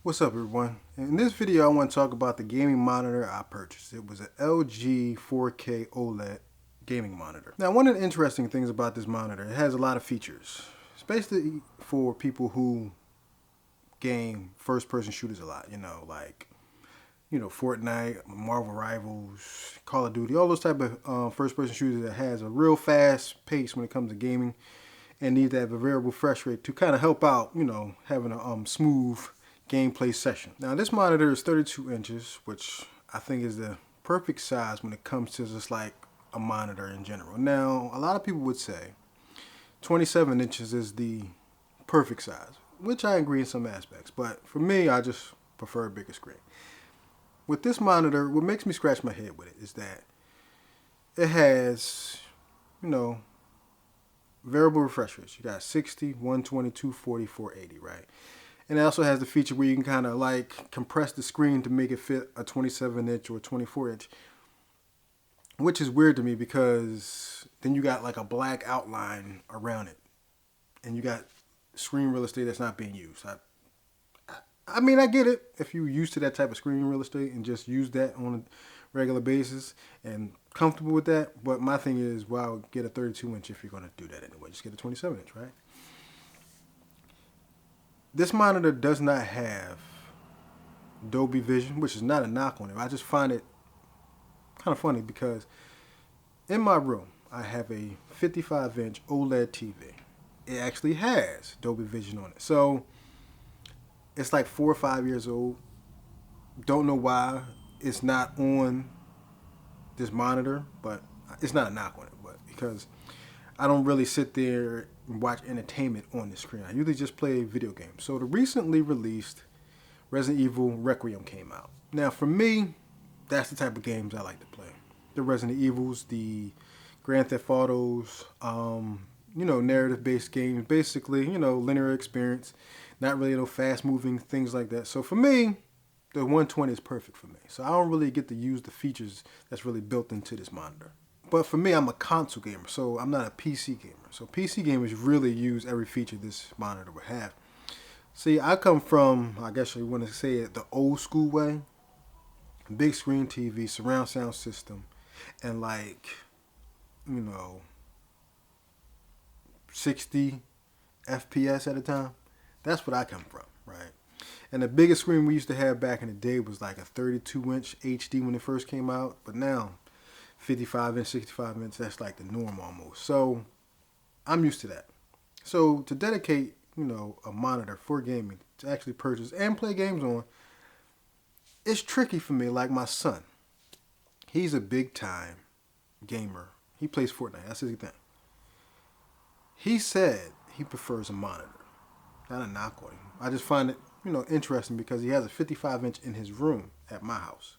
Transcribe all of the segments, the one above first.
What's up, everyone? In this video, I want to talk about the gaming monitor I purchased. It was an LG 4K OLED gaming monitor. Now, one of the interesting things about this monitor, it has a lot of features. It's basically for people who game first-person shooters a lot, Fortnite, Marvel Rivals, Call of Duty, all those type of first-person shooters that has a real fast pace when it comes to gaming and need to have a variable refresh rate to kind of help out, having a smooth gameplay session. Now this monitor is 32 inches, which I think is the perfect size when it comes to just like a monitor in general. Now, a lot of people would say 27 inches is the perfect size, which I agree in some aspects, but for me, I just prefer a bigger screen. With this monitor, what makes me scratch my head with it is that it has, variable refresh rates. You got 60, 120, 240, 480, right? And it also has the feature where you can kind of like compress the screen to make it fit a 27 inch or a 24 inch, which is weird to me because then you got like a black outline around it and you got screen real estate that's not being used. I mean, I get it if you're used to that type of screen real estate and just use that on a regular basis and comfortable with that. But my thing is, well, get a 32 inch if you're going to do that anyway. Just get a 27 inch, right? This monitor does not have Dolby Vision, which is not a knock on it. I just find it kind of funny because in my room, I have a 55-inch OLED TV. It actually has Dolby Vision on it. So it's like 4 or 5 years old. Don't know why it's not on this monitor, but it's not a knock on it, but because I don't really sit there and watch entertainment on the screen. I usually just play video games. So the recently released Resident Evil Requiem came out. Now for me, that's the type of games I like to play. The Resident Evils, the Grand Theft Autos, narrative-based games. Basically, linear experience. Not really no fast-moving things like that. So for me, the 120 is perfect for me. So I don't really get to use the features that's really built into this monitor. But for me, I'm a console gamer, so I'm not a PC gamer. So PC gamers really use every feature this monitor would have. See, I come from, I guess you want to say it, the old school way. Big screen TV, surround sound system, and 60 FPS at a time. That's what I come from, right? And the biggest screen we used to have back in the day was like a 32-inch HD when it first came out. But now, 55-inch, 65-inch, that's like the norm almost. So I'm used to that. So to dedicate, a monitor for gaming, to actually purchase and play games on, it's tricky for me. Like my son, he's a big-time gamer. He plays Fortnite. That's his thing. He said he prefers a monitor. Not a knock on him. I just find it, interesting because he has a 55-inch in his room at my house.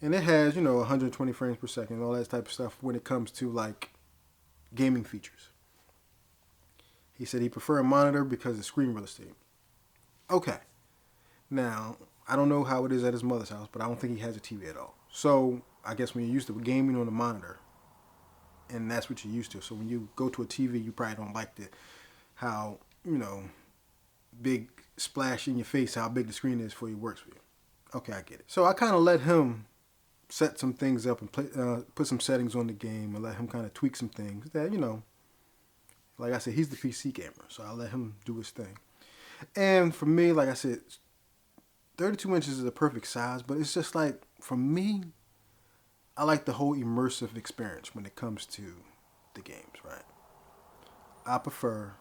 And it has, 120 frames per second, all that type of stuff when it comes to like gaming features. He said he preferred a monitor because of screen real estate. Okay. Now, I don't know how it is at his mother's house, but I don't think he has a TV at all. So I guess when you're used to gaming on a monitor, and that's what you're used to. So when you go to a TV, you probably don't like how, big splash in your face, how big the screen is for you works for you. Okay, I get it. So I kind of let him set some things up and put some settings on the game and let him kind of tweak some things that, like I said, he's the PC gamer. So I let him do his thing. And for me, like I said, 32 inches is a perfect size, but it's just like, for me, I like the whole immersive experience when it comes to the games, right? I prefer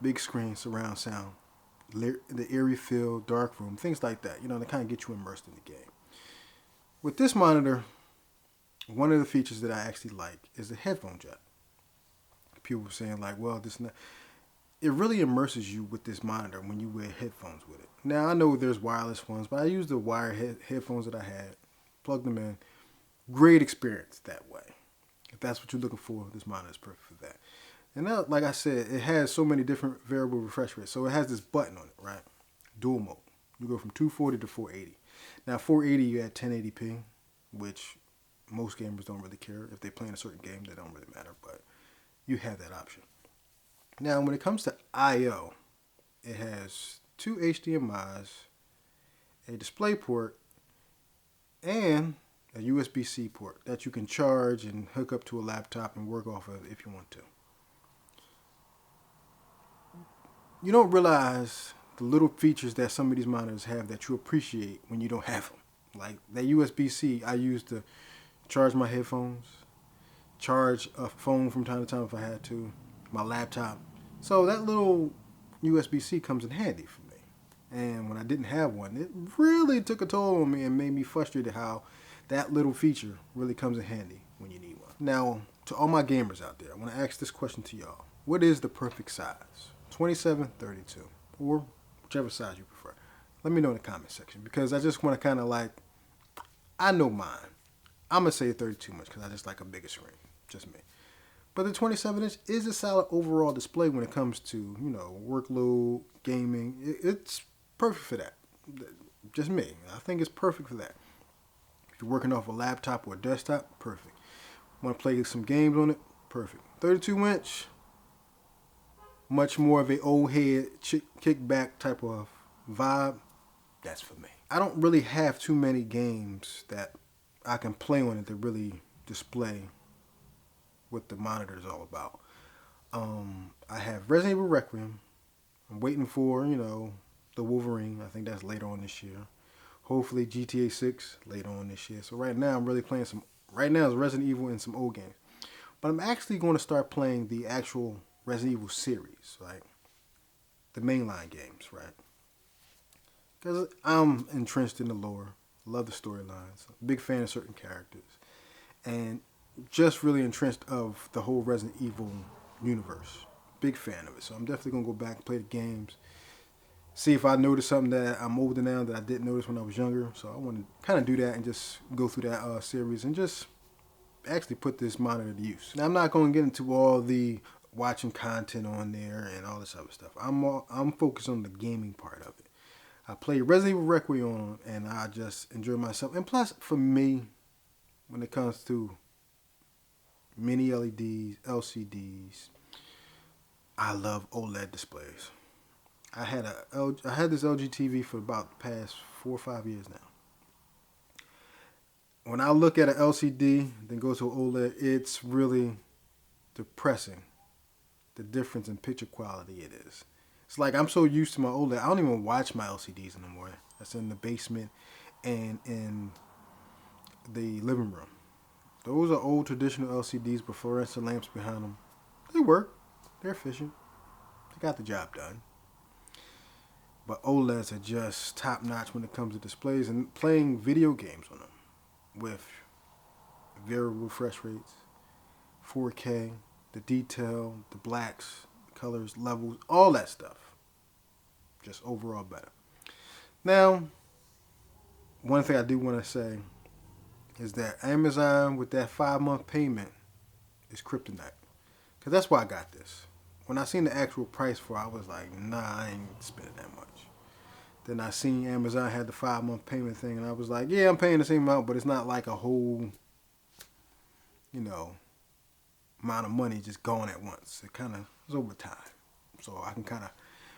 big screen, surround sound, the eerie feel, dark room, things like that, to kind of get you immersed in the game. With this monitor, one of the features that I actually like is the headphone jack. People were saying like, well, this not. It really immerses you with this monitor when you wear headphones with it. Now, I know there's wireless ones, but I use the wired headphones that I had, plugged them in. Great experience that way. If that's what you're looking for, this monitor is perfect for that. And now, like I said, it has so many different variable refresh rates. So it has this button on it, right? Dual mode. You go from 240 to 480. Now, 480, you add 1080p, which most gamers don't really care. If they're playing a certain game, that don't really matter. But you have that option. Now, when it comes to I/O, it has two HDMIs, a display port, and a USB-C port that you can charge and hook up to a laptop and work off of if you want to. You don't realize the little features that some of these monitors have that you appreciate when you don't have them. Like that USB-C I use to charge my headphones, charge a phone from time to time if I had to, my laptop. So that little USB-C comes in handy for me. And when I didn't have one, it really took a toll on me and made me frustrated how that little feature really comes in handy when you need one. Now, to all my gamers out there, I want to ask this question to y'all. What is the perfect size? 27, 32, or whichever size you prefer. Let me know in the comment section, because I just want to kind of like, I know mine. I'm going to say 32 much because I just like a bigger screen. Just me. But the 27-inch is a solid overall display when it comes to, workload, gaming. It's perfect for that. Just me. I think it's perfect for that. If you're working off a laptop or a desktop, perfect. Want to play some games on it? Perfect. 32-inch, much more of a old head, kickback type of vibe. That's for me. I don't really have too many games that I can play on it to really display what the monitor is all about. I have Resident Evil Requiem. I'm waiting for, the Wolverine. I think that's later on this year. Hopefully GTA 6 later on this year. So right now I'm really playing right now it's Resident Evil and some old games. But I'm actually going to start playing the actual Resident Evil series, right? The mainline games, right? Because I'm entrenched in the lore. Love the storylines. Big fan of certain characters. And just really entrenched of the whole Resident Evil universe. Big fan of it. So I'm definitely going to go back and play the games. See if I notice something that I'm older now that I didn't notice when I was younger. So I want to kind of do that and just go through that series and just actually put this monitor to use. Now I'm not going to get into all the watching content on there and all this other stuff. I'm focused on the gaming part of it. I play Resident Evil Requiem and I just enjoy myself. And plus, for me, when it comes to mini LEDs, LCDs, I love OLED displays. I had this LG TV for about the past 4 or 5 years now. When I look at an LCD, then go to an OLED, it's really depressing the difference in picture quality it is. It's like I'm so used to my OLED, I don't even watch my LCDs anymore. That's in the basement and in the living room. Those are old traditional LCDs with fluorescent lamps behind them. They work. They're efficient. They got the job done. But OLEDs are just top notch when it comes to displays and playing video games on them with variable refresh rates, 4K, the detail, the blacks, colors, levels, all that stuff. Just overall better. Now, one thing I do want to say is that Amazon with that 5-month payment is kryptonite. Because that's why I got this. When I seen the actual price for it, I was like, nah, I ain't spending that much. Then I seen Amazon had the 5-month payment thing, and I was like, yeah, I'm paying the same amount, but it's not like a whole, amount of money just going at once. It kind of is over time. So I can kind of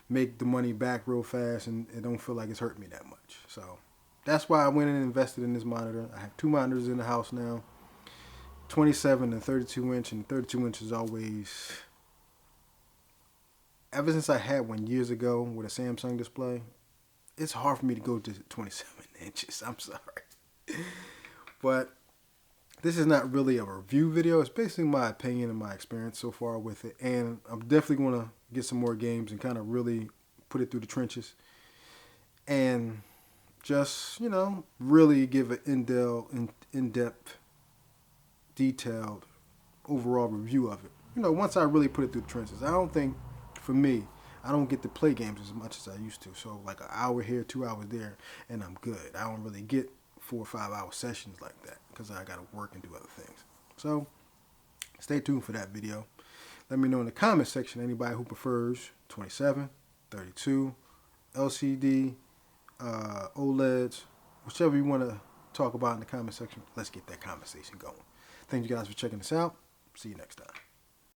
make the money back real fast, and it don't feel like it's hurting me that much. So that's why I went and invested in this monitor. I have 2 monitors in the house now, 27 and 32 inch, and 32 inch is always, ever since I had one years ago with a Samsung display, it's hard for me to go to 27 inches. I'm sorry. But this is not really a review video. It's basically my opinion and my experience so far with it. And I'm definitely going to get some more games and kind of really put it through the trenches. And just, really give an in-depth, detailed overall review of it. Once I really put it through the trenches. I don't think, for me, I don't get to play games as much as I used to. So like an hour here, 2 hours there, and I'm good. I don't really get 4 or 5 hour sessions like that because I got to work and do other things. So stay tuned for that video. Let me know in the comment section anybody who prefers 27, 32, LCD, OLEDs, whichever you want to talk about in the comment section. Let's get that conversation going. Thank you guys for checking this out. See you next time.